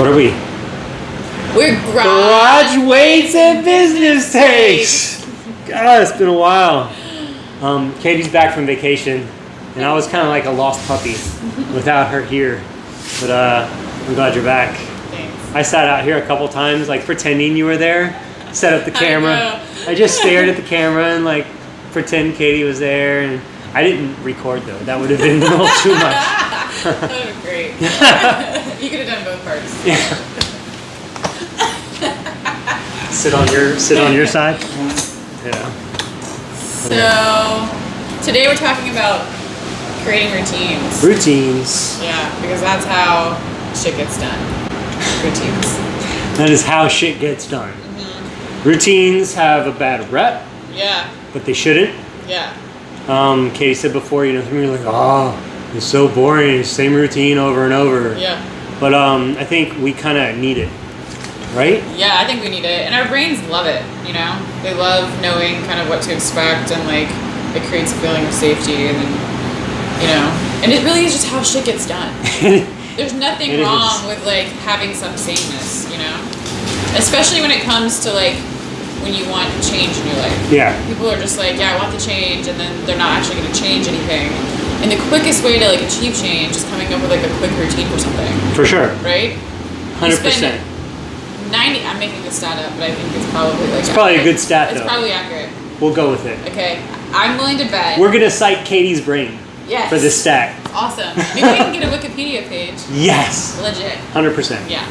What are we? We're Garage weights and business takes. God, it's been a while. Katie's back from vacation, and I was kind of like a lost puppy without her here. But I'm glad you're back. Thanks. I sat out here a couple times, like pretending you were there. Set up the camera. I just stared at the camera and like pretend Katie was there, and I didn't record though. That would have been a little too much. That would have been great. You could have done both parts. Yeah. Sit on your side. Yeah. So today we're talking about creating routines. Routines. Yeah, because that's how shit gets done. Routines. That is how shit gets done. Mm-hmm. Routines have a bad rep. Yeah. But they shouldn't. Yeah. Katie said before, some people are like, oh, it's so boring, same routine over and over. Yeah. But I think we kind of need it, right? Yeah, I think we need it, and our brains love it. They love knowing kind of what to expect, and like it creates a feeling of safety, and then, and it really is just how shit gets done. There's nothing wrong with like having some sameness, especially when it comes to like when you want change in your life. Yeah. People are just like, yeah, I want the change, and then they're not actually going to change anything. And the quickest way to like achieve change is coming up with like a quick routine for something. For sure. Right? 100%. 90. I'm making this stat up, but I think it's probably like. It's probably a good stat, though. It's probably accurate. We'll go with it. Okay, I'm willing to bet. We're gonna cite Katie's brain. Yes. For this stat. Awesome. Maybe we can get a Wikipedia page. Yes. Legit. 100%. Yeah.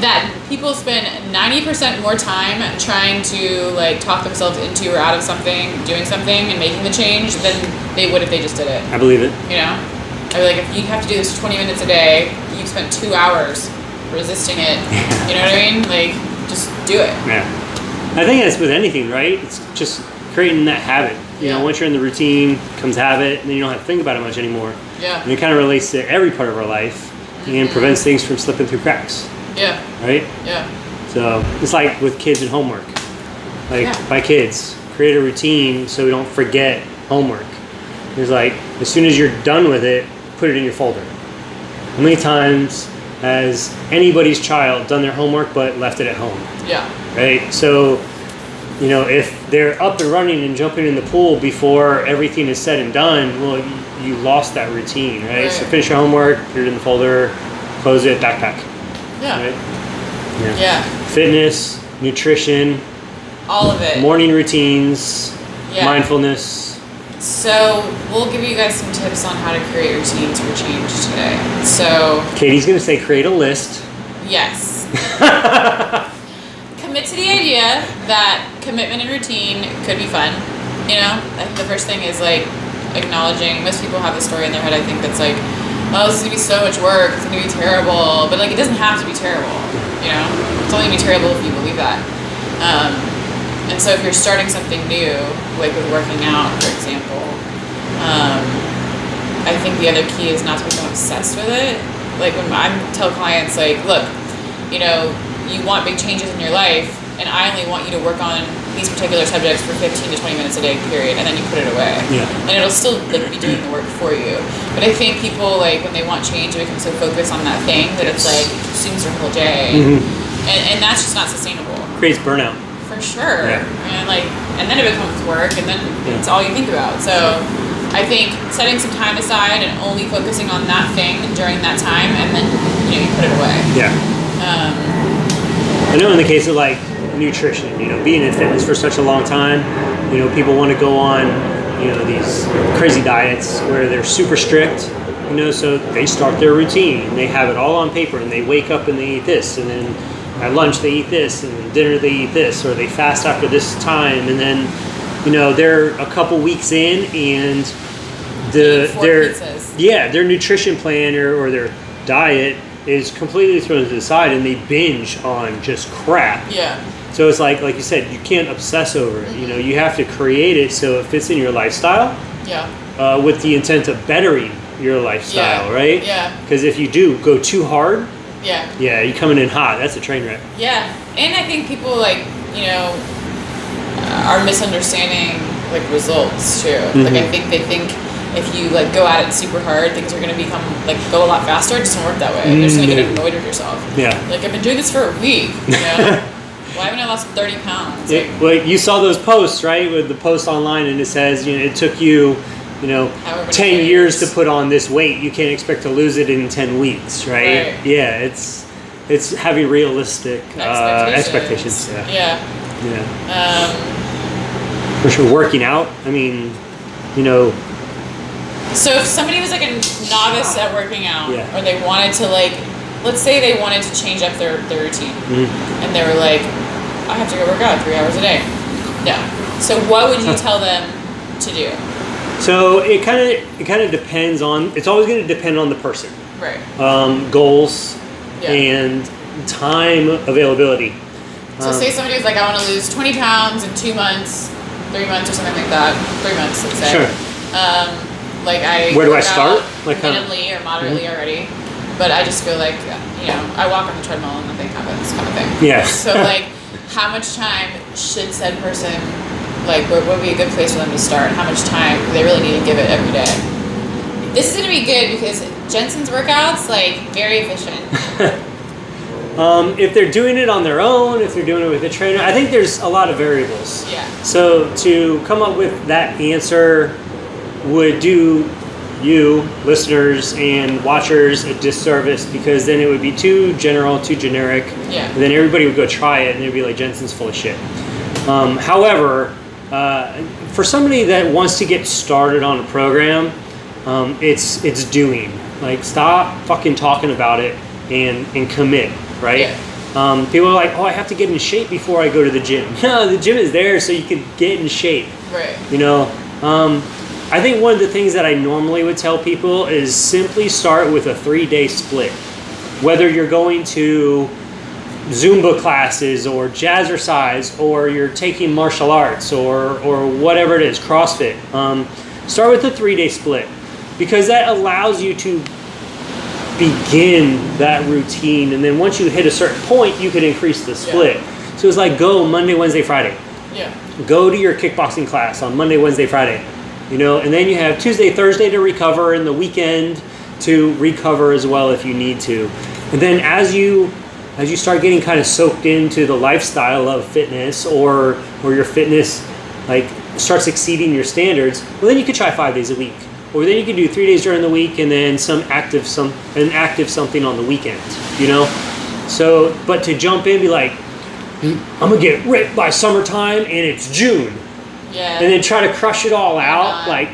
That people spend 90% more time trying to like talk themselves into or out of something, doing something, and making the change than they would if they just did it. I believe it. I'd be like, if you have to do this 20 minutes a day, you've spent 2 hours resisting it. You know what I mean? Like, just do it. Yeah. I think that's with anything, right? It's just creating that habit. Once you're in the routine, comes habit, and then you don't have to think about it much anymore. Yeah. And it kind of relates to every part of our life and prevents things from slipping through cracks. Yeah. Right? Yeah. So it's like with kids and homework. By kids, create a routine so we don't forget homework. It's like, as soon as you're done with it, put it in your folder. How many times has anybody's child done their homework but left it at home? Yeah. Right? So, if they're up and running and jumping in the pool before everything is said and done, well, you lost that routine, right? So finish your homework, put it in the folder, close it, backpack. Yeah. Right? Yeah. Fitness, nutrition. All of it. Morning routines, mindfulness. So we'll give you guys some tips on how to create routines for change today. So Katie's going to say create a list. Yes. Commit to the idea that commitment and routine could be fun. The first thing is like acknowledging, most people have the story in their head, I think, that's like, oh, this is going to be so much work, it's going to be terrible. But like, it doesn't have to be terrible. It's only going to be terrible if you believe that. And so if you're starting something new, like with working out, for example, I think the other key is not to become obsessed with it. Like when I tell clients, like, look, you want big changes in your life, and I only want you to work on these particular subjects for 15 to 20 minutes a day, period, and then you put it away. Yeah. And it'll still like be doing the work for you. But I think people, like, when they want change, they become so focused on that thing that it's like consumes their whole day. And that's just not sustainable. Creates burnout. For sure. Yeah. And then it becomes work, and then it's all you think about. So I think setting some time aside and only focusing on that thing during that time, and then you put it away. Yeah. I know in the case of like nutrition, being in fitness for such a long time, people want to go on, these crazy diets where they're super strict, so they start their routine. They have it all on paper, and they wake up and they eat this, and then at lunch they eat this, and at dinner they eat this, or they fast after this time, and then, they're a couple weeks in, and their nutrition plan or their diet is completely thrown to the side, and they binge on just crap. Yeah. So it's like you said, you can't obsess over it. You have to create it so it fits in your lifestyle. Yeah. With the intent of bettering your lifestyle, right? Yeah. Because if you do go too hard, yeah, you're coming in hot. That's a train wreck. Yeah, and I think people are misunderstanding like results too. Like I think they think if you like go at it super hard, things are gonna become like go a lot faster. It doesn't work that way. You're just gonna get annoyed with yourself. Yeah. Like I've been doing this for a week. You know? Why haven't I lost 30 pounds? Well, you saw those posts, right? With the post online, and it says, it took you, 10 years to put on this weight. You can't expect to lose it in 10 weeks, right? Yeah, it's having realistic expectations. Yeah. For sure, working out. I mean, So if somebody was like a novice at working out, or they wanted to like, let's say they wanted to change up their routine, and they were like, I have to go work out 3 hours a day. No. So what would you tell them to do? So it kind of depends on. It's always going to depend on the person. Right. Goals and time availability. So say somebody was like, I want to lose 20 pounds in 2 months, 3 months, or something like that. 3 months, let's say. Sure. Where do I start? Like minimally or moderately already, but I just feel like I walk on the treadmill and nothing happens, kind of thing. Yeah. So like, how much time should said person, like, what would be a good place for them to start? How much time do they really need to give it every day? This is gonna be good because Jensen's workouts like very efficient. If they're doing it on their own, if they're doing it with a trainer, I think there's a lot of variables. Yeah. So to come up with that answer would do you, listeners and watchers, a disservice, because then it would be too general, too generic. Yeah. And then everybody would go try it and they'd be like, Jensen's full of shit. However, for somebody that wants to get started on a program, it's doing. Like, stop fucking talking about it and commit, right? Yeah. People are like, I have to get in shape before I go to the gym. No, the gym is there so you can get in shape. Right. I think one of the things that I normally would tell people is simply start with a 3-day split. Whether you're going to Zumba classes or jazzercise, or you're taking martial arts or whatever it is, CrossFit. Start with a 3-day split, because that allows you to begin that routine, and then once you hit a certain point, you can increase the split. Yeah. So it's like, go Monday, Wednesday, Friday. Yeah. Go to your kickboxing class on Monday, Wednesday, Friday. And then you have Tuesday, Thursday to recover, and the weekend to recover as well if you need to. And then as you start getting kind of soaked into the lifestyle of fitness, or your fitness like starts exceeding your standards, well, then you could try 5 days a week. Or then you can do 3 days during the week and then an active something on the weekend, So, but to jump in, be like, I'm gonna get ripped by summertime and it's June. Yeah. And then try to crush it all out like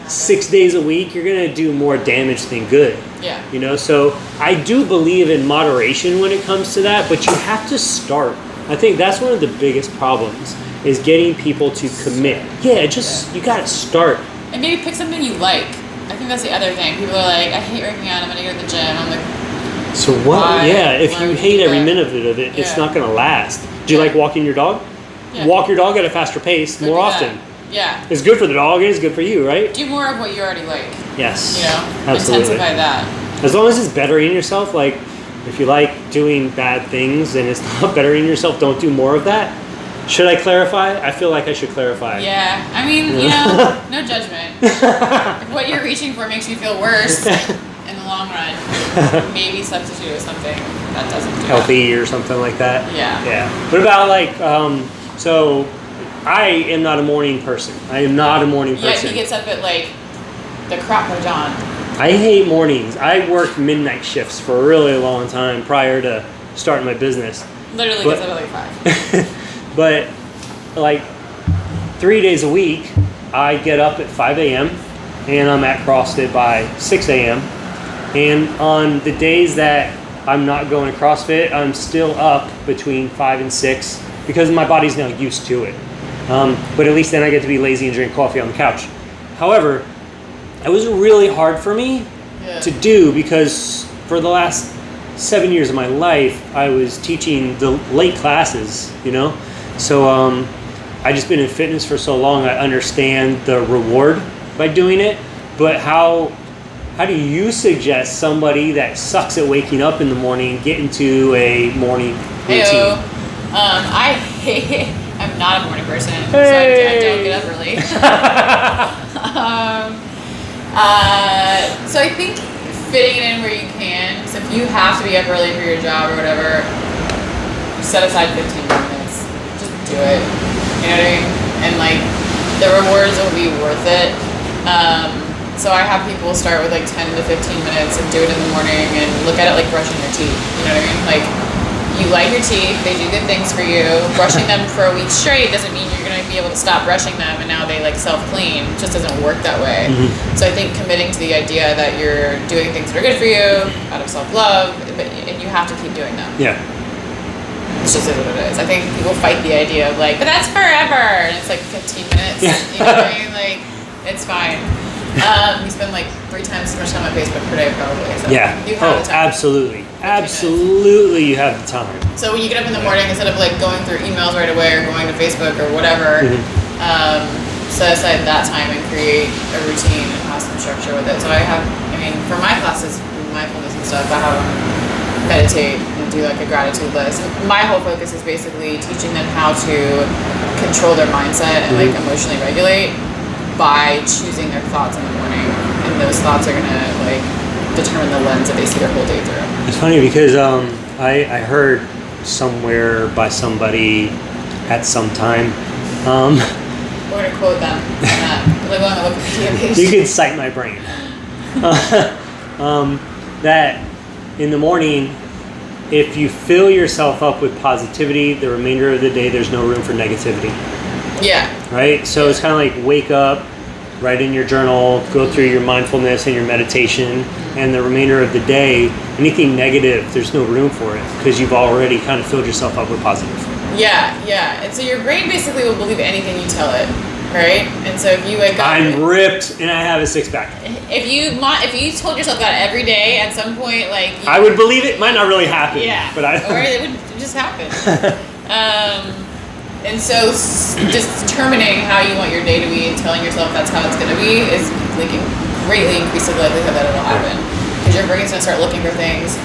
6 days a week, you're gonna do more damage than good. Yeah. So I do believe in moderation when it comes to that, but you have to start. I think that's one of the biggest problems, is getting people to commit. You gotta start. And maybe pick something you like. I think that's the other thing. People are like, I hate working out, I'm gonna go to the gym. I'm like, so what? If you hate every minute of it, it's not gonna last. Do you like walking your dog? Yeah. Walk your dog at a faster pace more often. Yeah. It's good for the dog and it's good for you, right? Do more of what you already like. Yes. Absolutely. Intensify that. As long as it's bettering yourself, like if you like doing bad things and it's not bettering yourself, don't do more of that. Should I clarify? I feel like I should clarify. Yeah. I mean, no judgment. If what you're reaching for makes you feel worse in the long run, maybe substitute with something that doesn't do healthy or something like that. Yeah. Yeah. What about like, so I am not a morning person. I am not a morning person. Yeah, he gets up at like the crack of dawn. I hate mornings. I worked midnight shifts for a really long time prior to starting my business. Literally gets up at like 5. But like 3 days a week, I get up at 5 a.m. and I'm at CrossFit by 6 a.m. And on the days that I'm not going to CrossFit, I'm still up between 5 and 6 because my body's now used to it. But at least then I get to be lazy and drink coffee on the couch. However, it was really hard for me to do because for the last 7 years of my life, I was teaching the late classes, So I just been in fitness for so long, I understand the reward by doing it. But how do you suggest somebody that sucks at waking up in the morning get into a morning routine? I'm not a morning person, so I don't get up early. So I think fitting it in where you can. So if you have to be up early for your job or whatever, set aside 15 minutes. Just do it. You know what I mean? And like the rewards will be worth it. So I have people start with like 10 to 15 minutes and do it in the morning and look at it like brushing your teeth. You know what I mean? Like you light your teeth, they do good things for you. Brushing them for a week straight doesn't mean you're going to be able to stop brushing them and now they like self-clean. It just doesn't work that way. So I think committing to the idea that you're doing things that are good for you out of self-love, and you have to keep doing them. Yeah. It's just what it is. I think people fight the idea of like, but that's forever, and it's like 15 minutes. Yeah. You know what I mean? Like, it's fine. You spend like 3 times as much time on Facebook per day, probably. So Yeah. You have the time. Absolutely. Absolutely, you have the time. So when you get up in the morning, instead of like going through emails right away or going to Facebook or whatever, set aside that time and create a routine and have some structure with it. So for my classes, mindfulness and stuff, I have them meditate and do like a gratitude list. My whole focus is basically teaching them how to control their mindset and like emotionally regulate by choosing their thoughts in the morning, and those thoughts are gonna like determine the lens that they see their whole day through. It's funny because I heard somewhere by somebody at some time. We're gonna quote them on that. Like on the Wikipedia page. You can cite my brain. That in the morning, if you fill yourself up with positivity, the remainder of the day there's no room for negativity. Yeah. Right? So it's kind of like wake up, write in your journal, go through your mindfulness and your meditation, and the remainder of the day, anything negative, there's no room for it because you've already kind of filled yourself up with positive. Yeah. And so your brain basically will believe anything you tell it, right? And so if you wake up... I'm ripped and I have a six-pack. If you told yourself that every day, at some point, like... I would believe it. Might not really happen. Yeah. But or it would just happen. And so just determining how you want your day to be and telling yourself that's how it's going to be is like greatly increase the likelihood that it'll happen. Because your brain's going to start looking for things.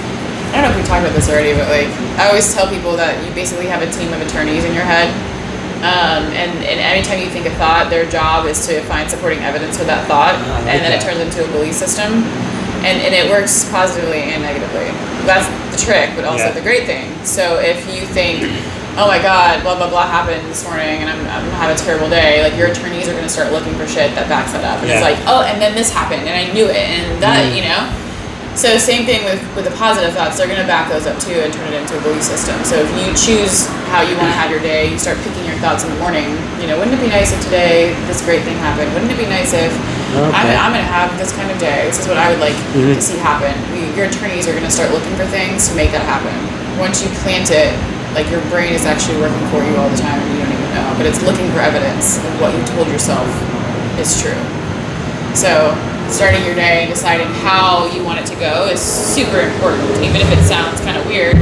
I don't know if we talked about this already, but like I always tell people that you basically have a team of attorneys in your head. And anytime you think a thought, their job is to find supporting evidence for that thought. And then it turns into a belief system. And it works positively and negatively. That's the trick, but also the great thing. So if you think, oh my God, blah, blah, blah happened this morning and I'm going to have a terrible day, like your attorneys are going to start looking for shit that backs that up. And it's like, oh, and then this happened and I knew it and that, you know? So same thing with the positive thoughts, they're going to back those up too and turn it into a belief system. So if you choose how you want to have your day, you start picking your thoughts in the morning, you know, wouldn't it be nice if today this great thing happened? Wouldn't it be nice if I'm going to have this kind of day? This is what I would like to see happen. Your attorneys are going to start looking for things to make that happen. Once you plant it, like your brain is actually working for you all the time and you don't even know, but it's looking for evidence of what you told yourself is true. So starting your day and deciding how you want it to go is super important. Even if it sounds kind of weird,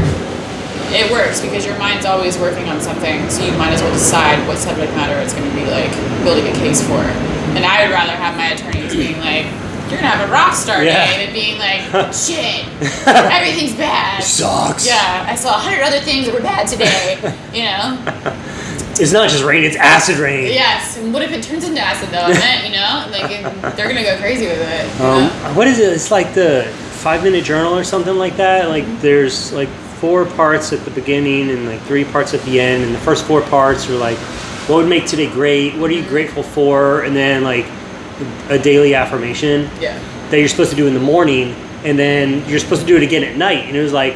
it works because your mind's always working on something, so you might as well decide what subject matter it's going to be like building a case for. And I would rather have my attorneys being like, you're gonna have a rock star day, than being like, shit, everything's bad. Sucks. Yeah, I saw 100 other things that were bad today, you know? It's not just rain, it's acid rain. Yes, and what if it turns into acid though, you know? Like, they're gonna go crazy with it. What is it? It's like the 5-minute journal or something like that. Like there's like 4 parts at the beginning and like 3 parts at the end, and the first 4 parts are like, what would make today great? What are you grateful for? And then like a daily affirmation that you're supposed to do in the morning, and then you're supposed to do it again at night. And it was like,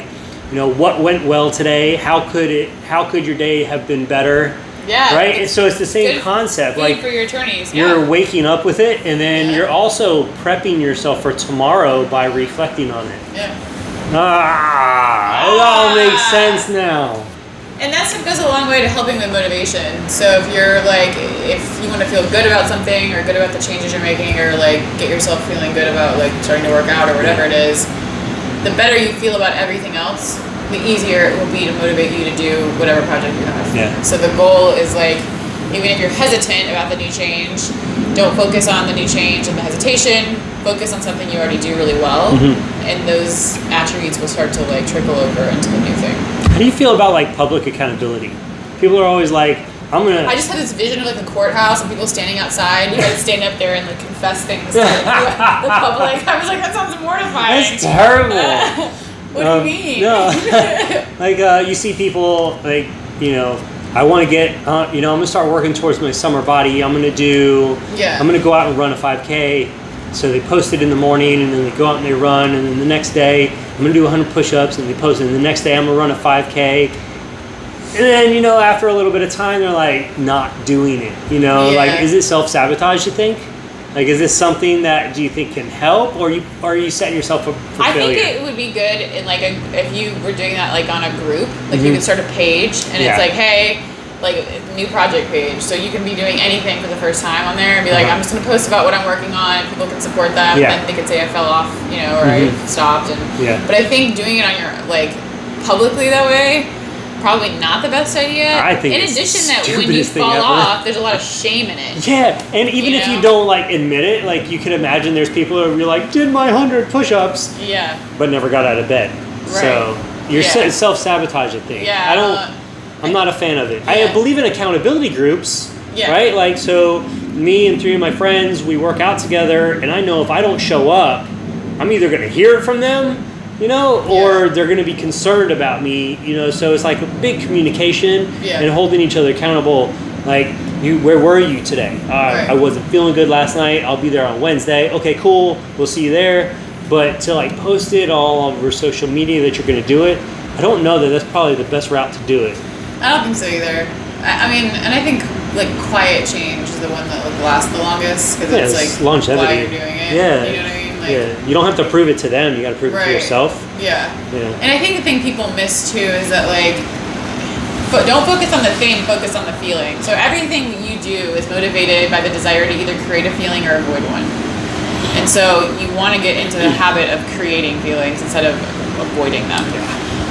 you know, what went well today? How could your day have been better? Yeah. Right? And so it's the same concept. Like for your attorneys. You're waking up with it, and then you're also prepping yourself for tomorrow by reflecting on it. Yeah. It all makes sense now. And that stuff goes a long way to helping with motivation. So if you're like, if you want to feel good about something or good about the changes you're making or like get yourself feeling good about like starting to work out or whatever it is, the better you feel about everything else, the easier it will be to motivate you to do whatever project you have. Yeah. So the goal is like, even if you're hesitant about the new change, don't focus on the new change and the hesitation, focus on something you already do really well, and those attributes will start to like trickle over into the new thing. How do you feel about like public accountability? People are always like, I just had this vision of like a courthouse and people standing outside. You guys stand up there and like confess things to the public. I was like, that sounds mortifying. That's terrible. What do you mean? No. Like, you see people, like, you know, I want to get, you know, I'm going to start working towards my summer body. I'm going to go out and run a 5K. So they post it in the morning, and then they go out and they run, and then the next day, I'm going to do 100 push-ups, and they post it, and the next day, I'm going to run a 5K. And then, you know, after a little bit of time, they're like not doing it, you know, like, is it self-sabotage, you think? Like, is this something that do you think can help, or are you setting yourself up for failure? I think it would be good in like if you were doing that like on a group, like you could start a page and it's like, hey, like a new project page, so you can be doing anything for the first time on there and be like, I'm just gonna post about what I'm working on. People can support them, and they can say I fell off, you know, or I stopped. And but I think doing it on your like publicly that way. Probably not the best idea. I think in addition that when you fall off, there's a lot of shame in it. Yeah, and even if you don't like admit it, like you can imagine there's people who are like, did my 100 push-ups, but never got out of bed. Right. So you're self-sabotaging things. Yeah, I'm not a fan of it. I believe in accountability groups. Yeah. Right? Like, so me and 3 of my friends, we work out together, and I know if I don't show up, I'm either going to hear it from them, you know, or they're going to be concerned about me, you know, so it's like a big communication and holding each other accountable. Like, where were you today? I wasn't feeling good last night. I'll be there on Wednesday. Okay, cool. We'll see you there. But to like post it all over social media that you're going to do it, I don't know that that's probably the best route to do it. I don't think so either. I mean, and I think like quiet change is the one that would last the longest because it's like longevity. why you're doing it. Yeah. You know what I mean? You don't have to prove it to them. You got to prove it to yourself. Yeah. And I think the thing people miss too is that like, don't focus on the thing, focus on the feeling. So everything you do is motivated by the desire to either create a feeling or avoid one. And so you want to get into the habit of creating feelings instead of avoiding them.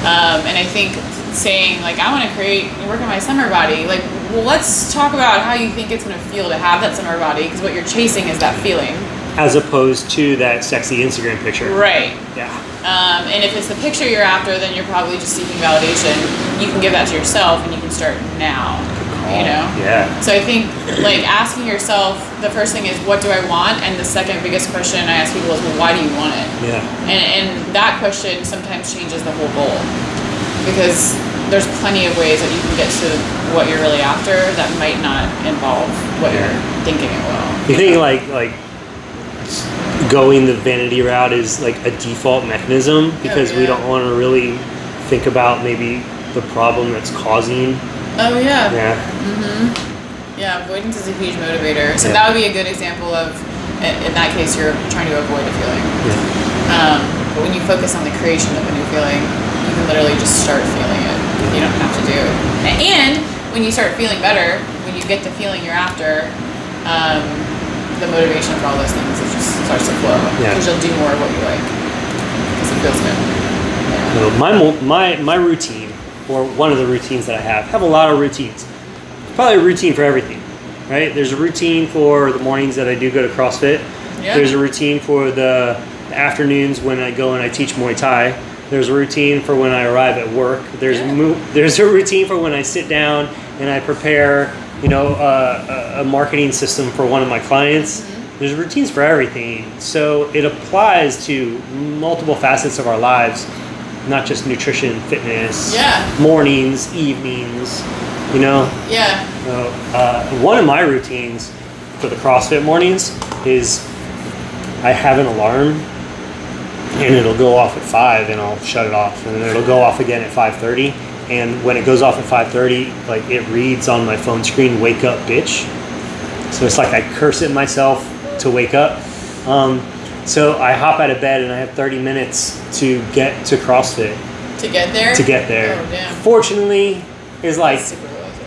And I think saying like, I want to work on my summer body. Like, well, let's talk about how you think it's going to feel to have that summer body, because what you're chasing is that feeling. As opposed to that sexy Instagram picture. Right. Yeah. And if it's the picture you're after, then you're probably just seeking validation. You can give that to yourself, and you can start now. You know? Yeah. So I think, like, asking yourself, the first thing is, what do I want? And the second biggest question I ask people is, well, why do you want it? Yeah. And that question sometimes changes the whole goal. Because there's plenty of ways that you can get to what you're really after that might not involve what you're thinking it will. You think, like going the vanity route is like a default mechanism because we don't want to really think about maybe the problem that's causing. Oh yeah. Yeah. Yeah, avoidance is a huge motivator. So that would be a good example of, in that case, you're trying to avoid a feeling. But when you focus on the creation of a new feeling, you can literally just start feeling it. You don't have to do. And when you start feeling better, when you get the feeling you're after, the motivation for all those things just starts to flow because you'll do more of what you like because it feels good. So my routine, or one of the routines that I have a lot of routines. Probably a routine for everything, right? There's a routine for the mornings that I do go to CrossFit. There's a routine for the afternoons when I go and I teach Muay Thai. There's a routine for when I arrive at work. There's a routine for when I sit down and I prepare, you know, a marketing system for one of my clients. There's routines for everything. So it applies to multiple facets of our lives, not just nutrition, fitness, mornings, evenings, you know? One of my routines for the CrossFit mornings is I have an alarm and it'll go off at 5 and I'll shut it off, and then it'll go off again at 5:30. And when it goes off at 5:30, like it reads on my phone screen, "Wake up, bitch." So it's like I curse at myself to wake up. So I hop out of bed and I have 30 minutes to get to CrossFit. To get there? To get there. Oh, damn. Fortunately, it's like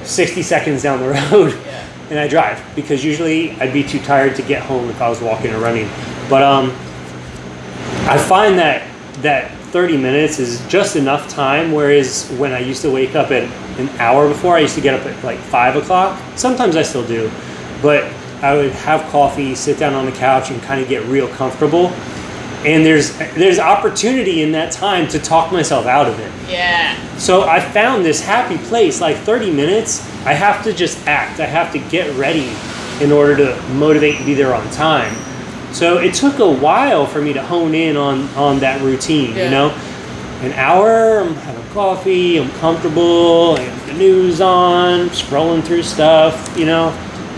60 seconds down the road, and I drive because usually I'd be too tired to get home if I was walking or running. But I find that 30 minutes is just enough time, whereas when I used to wake up at an hour before, I used to get up at like 5 o'clock. Sometimes I still do, but I would have coffee, sit down on the couch, and kind of get real comfortable. And there's opportunity in that time to talk myself out of it. Yeah. So I found this happy place, like 30 minutes, I have to just act. I have to get ready in order to motivate and be there on time. So it took a while for me to hone in on that routine, you know? An hour, I'm having coffee, I'm comfortable, I have the news on, scrolling through stuff, you know?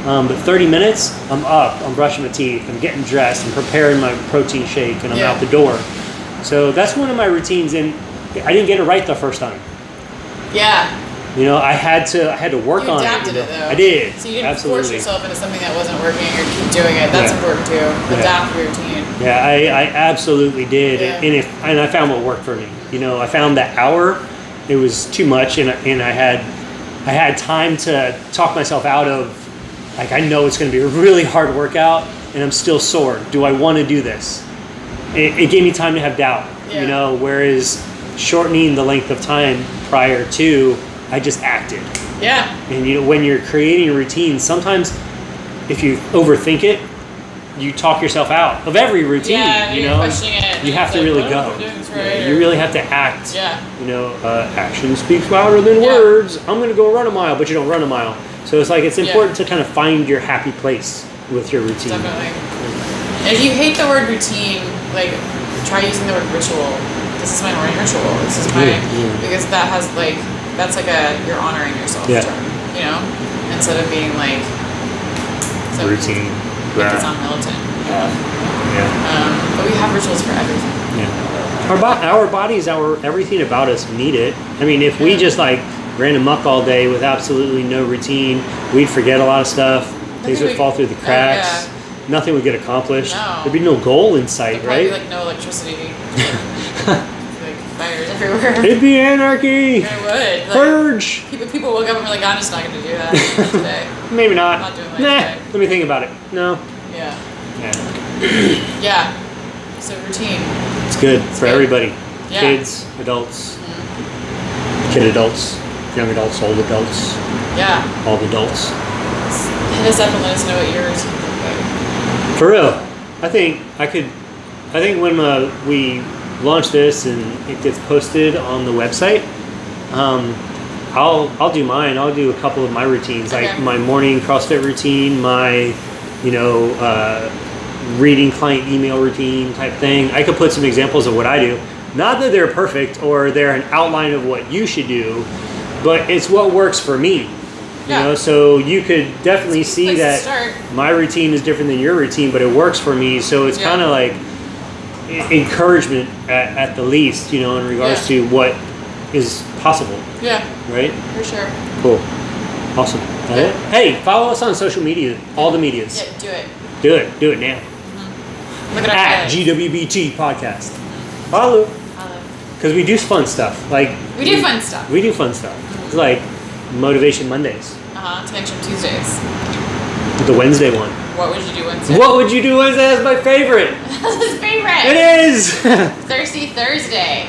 But 30 minutes, I'm up, I'm brushing my teeth, I'm getting dressed, I'm preparing my protein shake, and I'm out the door. So that's one of my routines, and I didn't get it right the first time. Yeah. You know, I had to work on it. You adapted it though. I did. So you didn't force yourself into something that wasn't working or keep doing it. That's important too. Adapt your routine. Yeah, I absolutely did. Yeah. And I found what worked for me. You know, I found that hour, it was too much, and I had time to talk myself out of, like, I know it's going to be a really hard workout, and I'm still sore. Do I want to do this? It gave me time to have doubt. You know, whereas shortening the length of time prior to, I just acted. Yeah. And you know, when you're creating a routine, sometimes if you overthink it, you talk yourself out of every routine. Yeah, you know, questioning it. You have to really go. Right, you really have to act. Yeah. You know, action speaks louder than words. I'm going to go run a mile, but you don't run a mile. So it's like it's important to kind of find your happy place with your routine. Definitely. And if you hate the word routine, like, try using the word ritual. This is my morning ritual. This is my because that has like. That's like you're honoring yourself term, you know? Instead of being like routine. Make it sound militant. But we have rituals for everything. Yeah. Our bodies, everything about us need it. I mean, if we just like ran amok all day with absolutely no routine, we'd forget a lot of stuff. Things would fall through the cracks. Nothing would get accomplished. No. There'd be no goal in sight, right? There'd be like no electricity. Fires everywhere. It'd be anarchy. It would. Like, purge. People woke up and were like, I'm just not going to do that today. Maybe not. I'm not doing that today. Let me think about it. No. Yeah. Yeah. So routine. It's good for everybody. Yeah. Kids, adults, kid adults, young adults, old adults. Yeah. All the adults. Hit us up and let us know what your routine looks like. For real. I think when we launch this and it gets posted on the website, I'll do mine. I'll do a couple of my routines, like my morning CrossFit routine, my reading client email routine type thing. I could put some examples of what I do. Not that they're perfect or they're an outline of what you should do, but it's what works for me. You know, so you could definitely see that my routine is different than your routine, but it works for me. So it's kind of like encouragement at the least, you know, in regards to what is possible. Yeah. Right? For sure. Cool. Awesome. Hey, follow us on social media, all the medias. Yeah, do it. Do it now. Look at our GWBT podcast. Follow. Because we do fun stuff. Like we do fun stuff. We do fun stuff. It's like Motivation Mondays. Connection Tuesdays. The Wednesday one. What would you do Wednesday? What would you do Wednesday? That's my favorite. That's his favorite. It is. Thirsty Thursday.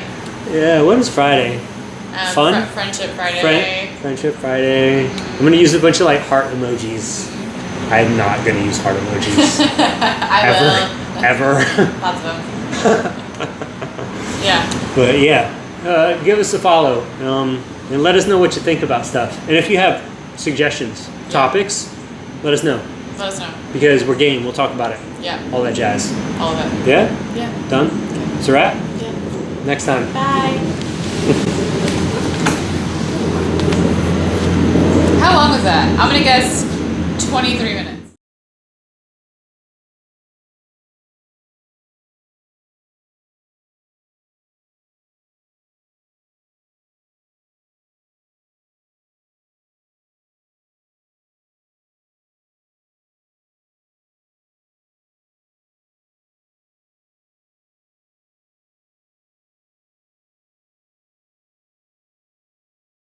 Yeah, when's Friday? Fun? Friendship Friday. Friendship Friday. I'm going to use a bunch of like heart emojis. I'm not going to use heart emojis. Ever. Lots of them. Yeah. But yeah, give us a follow and let us know what you think about stuff. And if you have suggestions, topics, let us know. Let us know. Because we're game. We'll talk about it. Yeah. All that jazz. All of it. Yeah? Yeah. Done? Okay. It's a wrap? Yeah. Next time. Bye. How long was that? I'm going to guess 23 minutes.